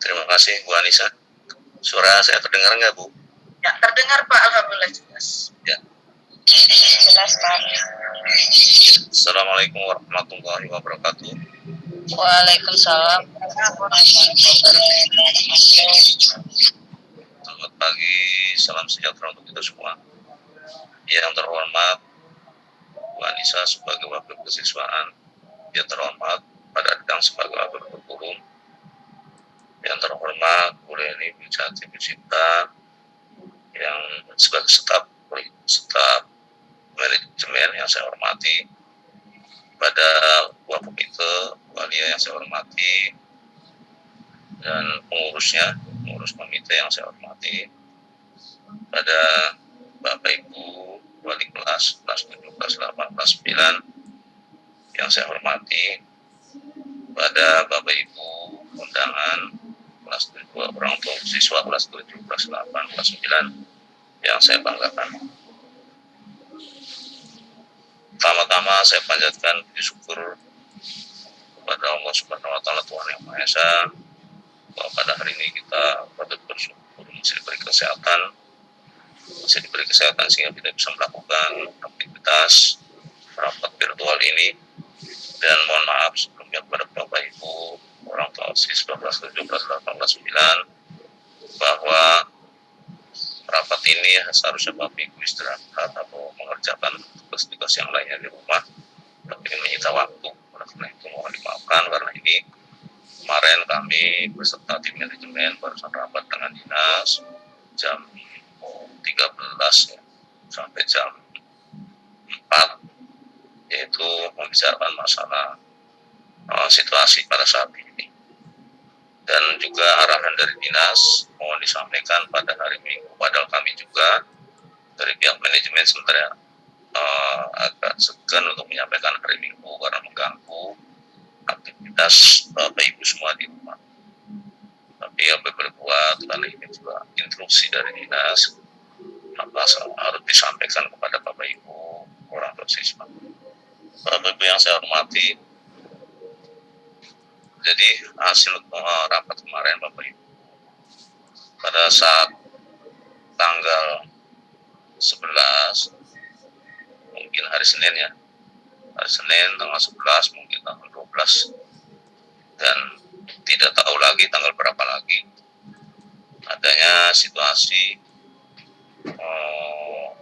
Terima kasih Bu Anissa. Suara saya terdengar nggak Bu? Ya, terdengar Pak, alhamdulillah jelas. Ya. Jelas Pak. Assalamualaikum warahmatullahi wabarakatuh. Waalaikumsalam. Selamat pagi, salam sejahtera untuk kita semua. Yang terhormat Bu Anissa sebagai wakil kesiswaan, yang terhormat Pak Dadang sebagai wakil forum, yang terhormat Bu Leni Wijati Bucipta yang sebagai staf manajemen yang saya hormati, pada Ketua Komite Walia yang saya hormati, dan pengurus komite yang saya hormati, pada Bapak Ibu Wali kelas 7, kelas 8, kelas 9 yang saya hormati, pada Bapak Ibu undangan kelas 7, orang tua siswa kelas 7, kelas 8, kelas 9 yang saya banggakan. Pertama-tama saya panjatkan puji syukur kepada Allah Subhanahu wa Ta'ala, Tuhan Yang Maha Esa, bahwa pada hari ini kita patut bersyukur masih diberi kesehatan sehingga kita bisa melakukan aktivitas rapat virtual ini. Dan mohon maaf sebelumnya kepada Bapak Ibu orang tua siswa kelas 7, kelas 8, kelas 9 bahwa rapat ini seharusnya Bapak Ibu istirahat atau mengerjakan tugas-tugas yang lainnya di rumah, tapi ini menyita waktu. Karena itu mohon dimaafkan, karena ini kemarin kami beserta tim manajemen barusan rapat dengan dinas jam 13 sampai jam 4, yaitu membicarakan masalah situasi pada saat ini. Dan juga arahan dari dinas mohon disampaikan pada hari Minggu, padahal kami juga dari pihak manajemen sementara agak segan untuk menyampaikan hari Minggu karena mengganggu aktivitas Bapak Ibu semua di rumah. Tapi yang berbuat karena ini juga instruksi dari dinas, maka harus disampaikan kepada Bapak Ibu orang tua siswa. Bapak Ibu yang saya hormati, jadi hasil rapat kemarin Bapak Ibu, pada saat tanggal 11, mungkin hari Senin ya, hari Senin tanggal 11, mungkin tanggal 12, dan tidak tahu lagi tanggal berapa lagi adanya situasi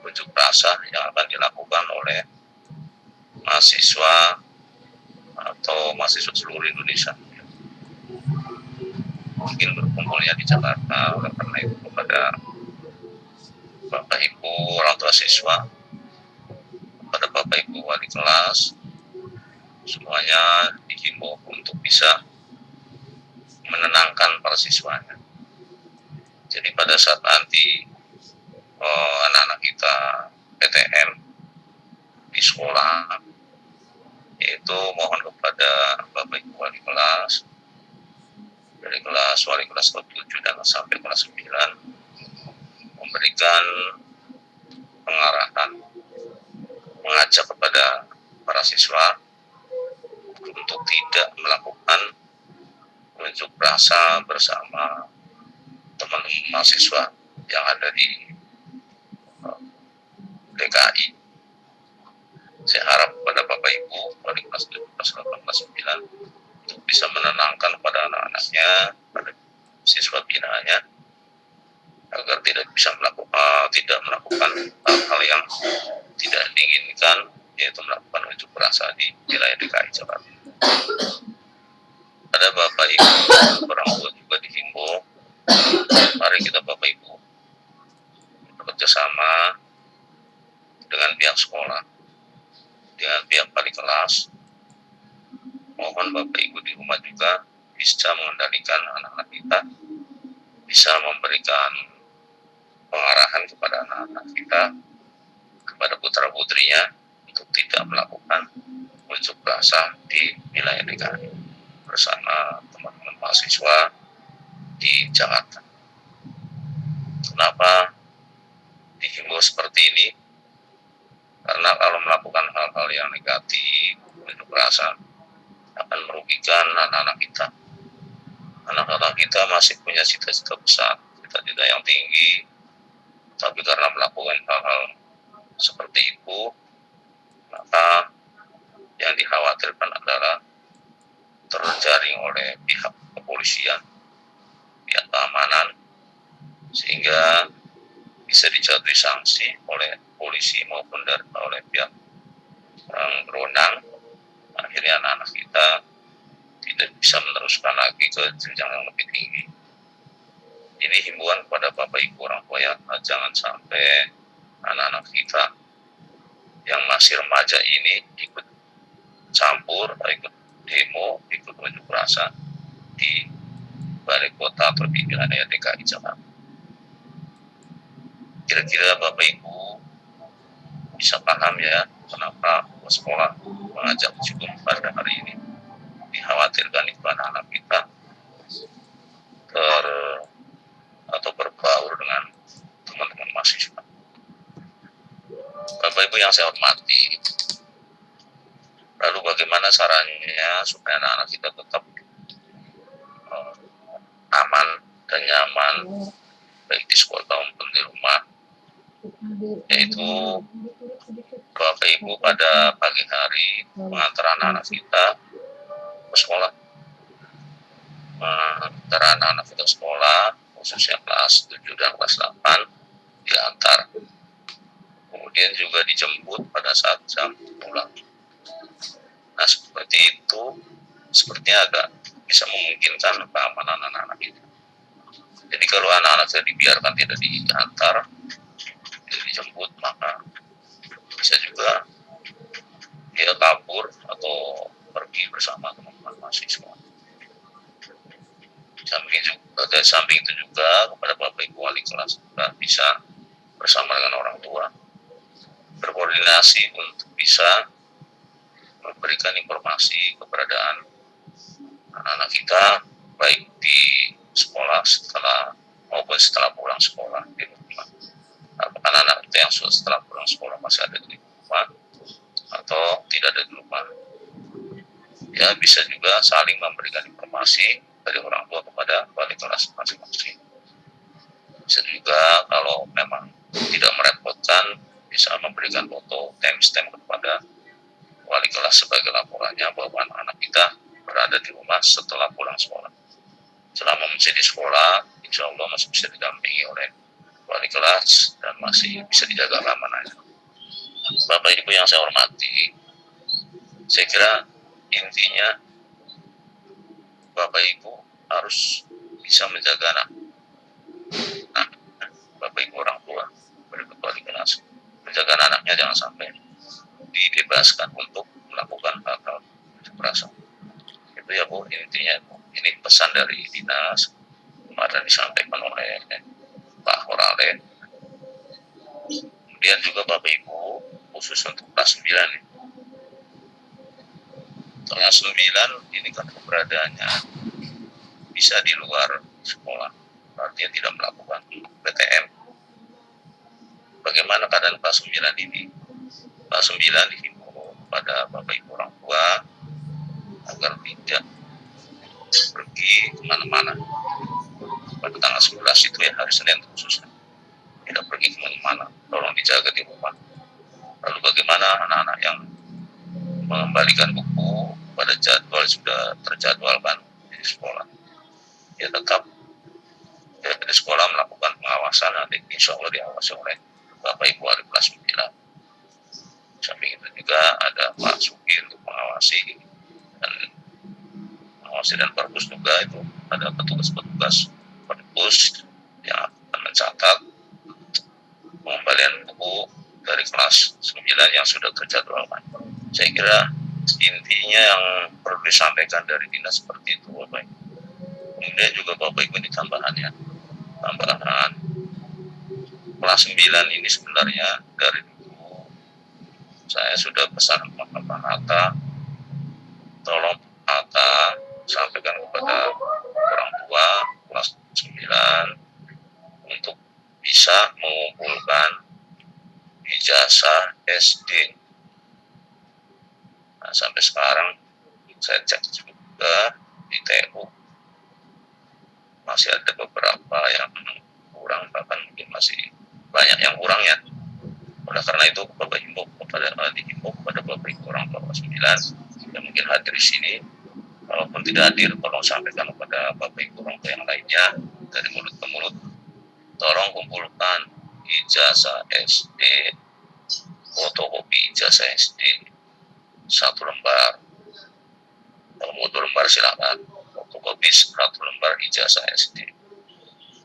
unjuk rasa yang akan dilakukan oleh mahasiswa atau mahasiswa seluruh Indonesia, mungkin berkumpulnya di Jakarta. Oleh karena itu kepada Bapak Ibu orang tua siswa, kepada Bapak Ibu wali kelas, semuanya dihimbau untuk bisa menenangkan para siswanya. Jadi pada saat nanti anak-anak kita PTM di sekolah, yaitu mohon kepada Bapak Ibu wali kelas dari wali kelas 7 dan sampai kelas 9 memberikan pengarahan, mengajak kepada para siswa untuk tidak melakukan unjuk rasa bersama teman-teman mahasiswa yang ada di DKI. Saya harap kepada Bapak Ibu wali kelas 7, kelas 8, kelas 9 untuk bisa menenangkan kepada anak-anaknya, pada siswa binaannya, agar tidak melakukan hal-hal yang tidak diinginkan, yaitu melakukan unjuk rasa di wilayah DKI Jakarta. Pada Bapak Ibu orang tua juga dihimbau, mari kita Bapak Ibu bekerja sama dengan pihak sekolah, dengan pihak wali kelas. Mohon Bapak Ibu di rumah juga bisa mengendalikan anak-anak kita, bisa memberikan pengarahan kepada anak-anak kita, kepada putra-putrinya untuk tidak melakukan unjuk rasa di wilayah DKI bersama teman-teman mahasiswa di Jakarta. Kenapa dihimbau seperti ini? Karena kalau melakukan hal-hal yang negatif, unjuk rasa, akan merugikan anak-anak kita. Anak-anak kita masih punya cita-cita besar, cita-cita yang tinggi, tapi karena melakukan hal-hal seperti itu, maka yang dikhawatirkan adalah terjaring oleh pihak kepolisian, pihak keamanan, sehingga bisa dijatuhi sanksi oleh polisi maupun oleh pihak yang berwenang. Akhirnya anak-anak kita tidak bisa meneruskan lagi ke jenjang yang lebih tinggi. Ini himbauan kepada Bapak Ibu orang tua ya, jangan sampai anak-anak kita yang masih remaja ini ikut campur, ikut demo, ikut unjuk rasa di balai kota atau di wilayah DKI Jakarta. Kira-kira Bapak Ibu bisa paham ya kenapa sekolah mengajak juga pada hari ini. Dikhawatirkan itu anak-anak kita atau berbaur dengan teman-teman mahasiswa. Bapak Ibu yang saya hormati, lalu bagaimana caranya supaya anak-anak kita tetap aman dan nyaman baik di sekolah maupun di rumah, yaitu Bapak Ibu pada pagi hari mengantar anak-anak kita ke sekolah, mengantar anak-anak kita ke sekolah, khususnya kelas 7 dan kelas 8 diantar, kemudian juga dijemput pada saat jam pulang. Nah seperti itu sepertinya agak bisa memungkinkan keamanan anak-anak itu. Jadi kalau anak-anak saya dibiarkan tidak diantar, tidak dijemput, maka bisa juga dia kabur atau pergi bersama teman-teman mahasiswa. Dari samping itu juga kepada Bapak Ibu wali kelas juga bisa bersama dengan orang tua berkoordinasi untuk bisa memberikan informasi keberadaan anak-anak kita baik di sekolah maupun setelah pulang sekolah di rumah. Apakah anak-anak kita yang setelah pulang sekolah masih ada di rumah atau tidak ada di rumah? Ya bisa juga saling memberikan informasi dari orang tua kepada wali kelas masing-masing. Bisa juga kalau memang tidak merepotkan, bisa memberikan foto timestamp kepada wali kelas sebagai laporannya bahwa anak-anak kita berada di rumah setelah pulang sekolah. Selama masih di sekolah, insya Allah masih bisa didampingi oleh wali kelas dan masih bisa dijaga keamanannya. Bapak Ibu yang saya hormati, saya kira intinya Bapak Ibu harus bisa menjaga anak. Bapak Ibu orang tua, berikut wali kelas, menjaga anaknya jangan sampai dibebaskan untuk melakukan hal-hal kekerasan. Itu ya Bu, intinya Bu. Ini pesan dari dinas kemarin disampaikan oleh Pak Horale. Kemudian juga Bapak Ibu khusus untuk kelas 9 nih. Kelas 9 ini kan keberadaannya bisa di luar sekolah, artinya tidak melakukan PTM. Bagaimana keadaan kelas 9 ini? Kelas 9 dihimbau kepada Bapak Ibu orang tua agar tidak pergi kemana-mana pada tanggal 11 itu ya, hari Senin khususnya, tidak pergi kemana-mana, tolong dijaga di rumah. Lalu bagaimana anak-anak yang mengembalikan buku pada jadwal sudah terjadwalkan di sekolah, ya tetap di sekolah melakukan pengawasan, nanti insya Allah diawasi oleh Bapak Ibu wali kelas 9. Samping itu juga ada Pak Sugi untuk mengawasi dan perpus juga, itu ada petugas-petugas perpus yang akan mencatat pengembalian buku dari kelas 9 yang sudah terjadwalkan. Saya kira intinya yang perlu disampaikan dari dinas seperti itu Bapak Ibu. Kemudian juga Bapak Ibu ini tambahan kelas 9 ini sebenarnya dari dulu saya sudah pesan kepada Pak Hatta, tolong Hatta sampaikan kepada orang tua kelas 9 untuk bisa mengumpulkan ijazah SD. Nah, sampai sekarang saya cek juga di TU masih ada beberapa yang kurang, bahkan mungkin masih banyak yang kurang ya. Oleh karena itu Bapak himbau kepada Bapak Ibu orang tua kelas 9 yang mungkin hadir di sini, walaupun tidak hadir, tolong sampaikan kepada Bapak Ibu orang tua yang lainnya dari mulut ke mulut, tolong kumpulkan ijazah SD, fotokopi ijazah SD 1 lembar, kalau mau 2 lembar silakan, fotokopi 1 lembar ijazah SD,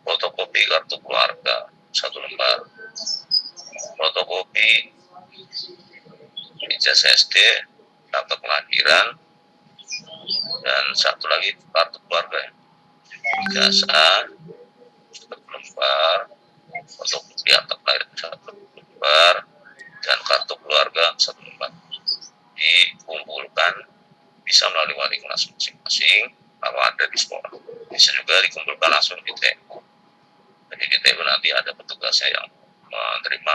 fotokopi kartu keluarga 1 lembar, fotokopi ijazah SD, akta kelahiran, dan satu lagi kartu keluarga. Ijazah 1 lembar, fotokopi akta kelahiran 1 lembar, dan kartu keluarga 1 lembar. Dikumpulkan bisa melalui wali kelas masing-masing kalau ada di sekolah. Bisa juga dikumpulkan langsung di TU. Jadi di TU nanti ada petugasnya yang menerima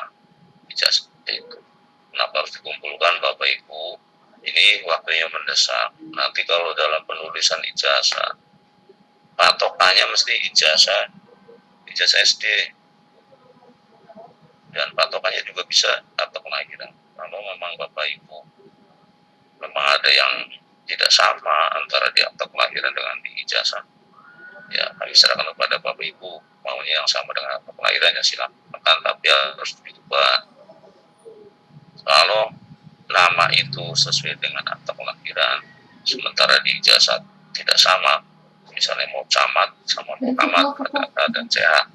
ijazah itu. Kenapa harus dikumpulkan Bapak Ibu? Ini waktunya mendesak. Nanti kalau dalam penulisan ijazah, patokannya mesti ijazah SD. Dan patokannya juga bisa akta kelahiran. Kalau memang Bapak Ibu memang ada yang tidak sama antara di akta kelahiran dengan di ijazah, ya kami serahkan kepada Bapak Ibu. Maunya yang sama dengan akta kelahiran ya silakan, tapi harus diubah. Kalau nama itu sesuai dengan akta kelahiran, sementara di ijazah tidak sama, misalnya mau camat sama Muhammad, kata dan CH,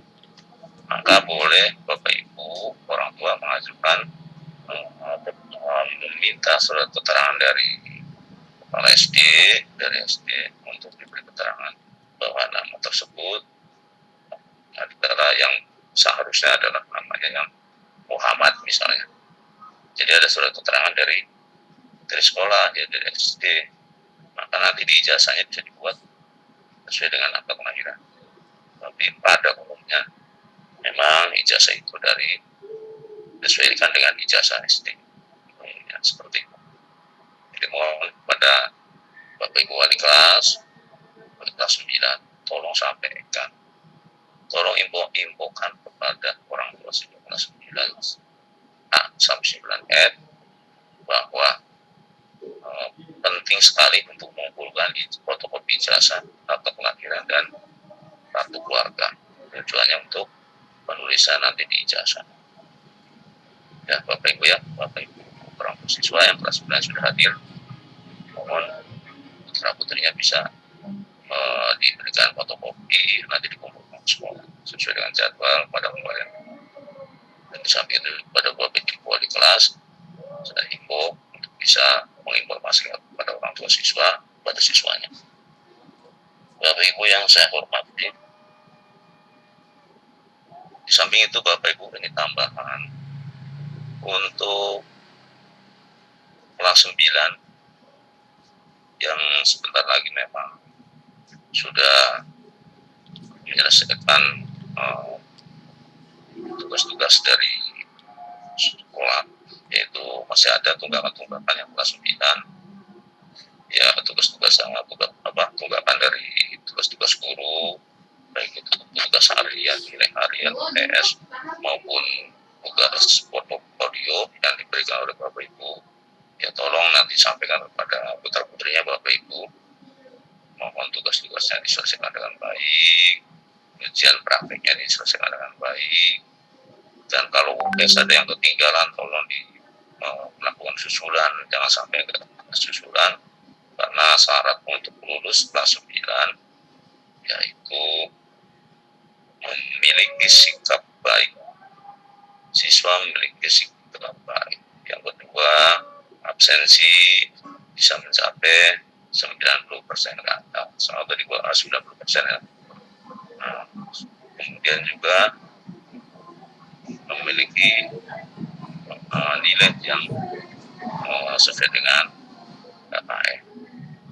maka boleh Bapak Ibu orang tua mengajukan meminta surat keterangan dari kepala SD, dari SD untuk diberi keterangan bahwa nama tersebut adalah yang seharusnya adalah namanya yang Muhammad misalnya. Jadi ada surat keterangan dari sekolah, ya dari SD, maka nanti di ijazahnya bisa dibuat sesuai dengan akta kelahiran. Tapi pada umumnya memang ijazah itu disesuaikan dengan ijazah SD. Ya, seperti itu. Jadi mohon kepada Bapak Ibu wali kelas 9, tolong sampaikan, tolong imbukan kepada orang tua sejak kelas 9A sampai 9F bahwa penting sekali untuk mengumpulkan fotokopi ijazah, akta kelahiran, dan kartu keluarga. Tujuannya untuk penulisan nanti di ijazah. Ya Bapak Ibu orang tua siswa yang kelas 9 sudah hadir, mohon putra putrinya bisa diberikan fotokopi, nanti dikumpulkan sekolah sesuai dengan jadwal pada kemarin. Dan di samping itu pada Bapak Ibu wali kelas sudah himbau untuk bisa menginformasikan kepada orang tua siswa, pada siswanya. Bapak Ibu yang saya hormati, di samping itu Bapak Ibu ini tambahan untuk kelas 9 yang sebentar lagi memang sudah menyelesaikan tugas-tugas dari sekolah, yaitu masih ada tunggakan-tunggakan yang kelas 9, ya tugas-tugas yang tunggakan dari tugas-tugas guru, baik itu tugas harian, nilai harian, UTS maupun tugas portofolio yang diberikan oleh Bapak Ibu. Ya tolong nanti sampaikan kepada putra putrinya Bapak Ibu, mohon tugas-tugasnya diselesaikan dengan baik, ujian prakteknya diselesaikan dengan baik, dan kalau UTS ada yang ketinggalan tolong melakukan susulan, jangan sampai ke susulan, karena syarat untuk lulus kelas 9 yaitu memiliki sikap baik, siswa memiliki sikap baik. Yang kedua, absensi bisa mencapai 90% ke atas, atau di bawah 90% ya. Nah, kemudian juga memiliki nilai yang sesuai dengan KKM.